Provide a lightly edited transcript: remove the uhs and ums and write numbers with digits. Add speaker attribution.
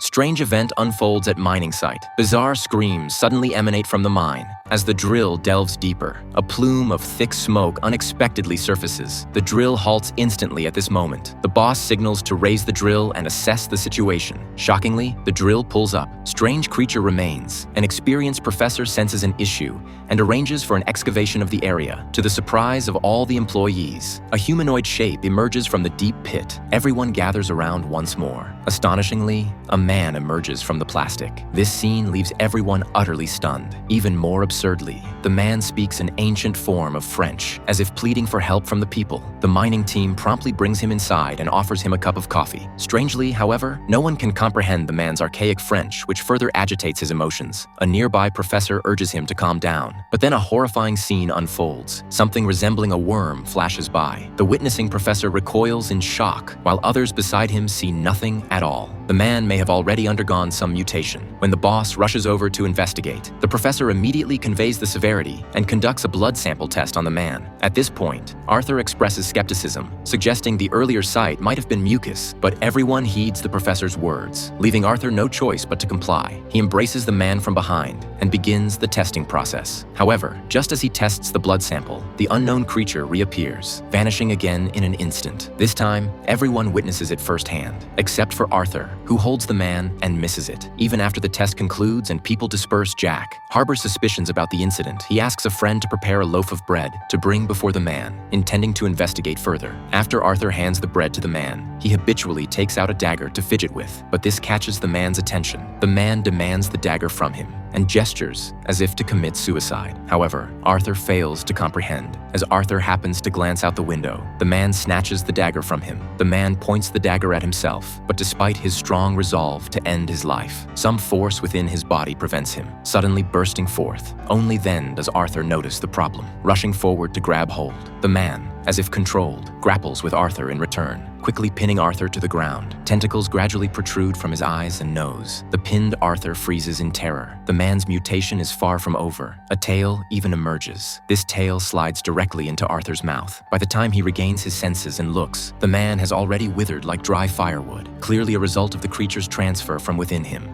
Speaker 1: Strange event unfolds at mining site. Bizarre screams suddenly emanate from the mine. As the drill delves deeper, a plume of thick smoke unexpectedly surfaces. The drill halts instantly at this moment. The boss signals to raise the drill and assess the situation. Shockingly, the drill pulls up. Strange creature remains. An experienced professor senses an issue and arranges for an excavation of the area. To the surprise of all the employees, a humanoid shape emerges from the deep pit. Everyone gathers around once more. Astonishingly, a man emerges from the plastic. This scene leaves everyone utterly stunned. Even more absurdly, the man speaks an ancient form of French, as if pleading for help from the people. The mining team promptly brings him inside and offers him a cup of coffee. Strangely, however, no one can comprehend the man's archaic French, which further agitates his emotions. A nearby professor urges him to calm down, but then a horrifying scene unfolds. Something resembling a worm flashes by. The witnessing professor recoils in shock, while others beside him see nothing at all. The man may have already undergone some mutation. When the boss rushes over to investigate, the professor immediately conveys the severity and conducts a blood sample test on the man. At this point, Arthur expresses skepticism, suggesting the earlier sight might have been mucus, but everyone heeds the professor's words, leaving Arthur no choice but to comply. He embraces the man from behind and begins the testing process. However, just as he tests the blood sample, the unknown creature reappears, vanishing again in an instant. This time, everyone witnesses it firsthand, except for Arthur, who holds the man and misses it. Even after the test concludes and people disperse, Jack harbors suspicions about the incident. He asks a friend to prepare a loaf of bread to bring before the man, intending to investigate further. After Arthur hands the bread to the man, he habitually takes out a dagger to fidget with, but this catches the man's attention. The man demands the dagger from him and gestures as if to commit suicide. However, Arthur fails to comprehend. As Arthur happens to glance out the window, the man snatches the dagger from him. The man points the dagger at himself, but despite his strong resolve to end his life, some force within his body prevents him, suddenly bursting forth. Only then does Arthur notice the problem. Rushing forward to grab hold, the man, as if controlled, grapples with Arthur in return, quickly pinning Arthur to the ground. Tentacles gradually protrude from his eyes and nose. The pinned Arthur freezes in terror. The man's mutation is far from over. A tail even emerges. This tail slides directly into Arthur's mouth. By the time he regains his senses and looks, the man has already withered like dry firewood, clearly a result of the creature's transfer from within him.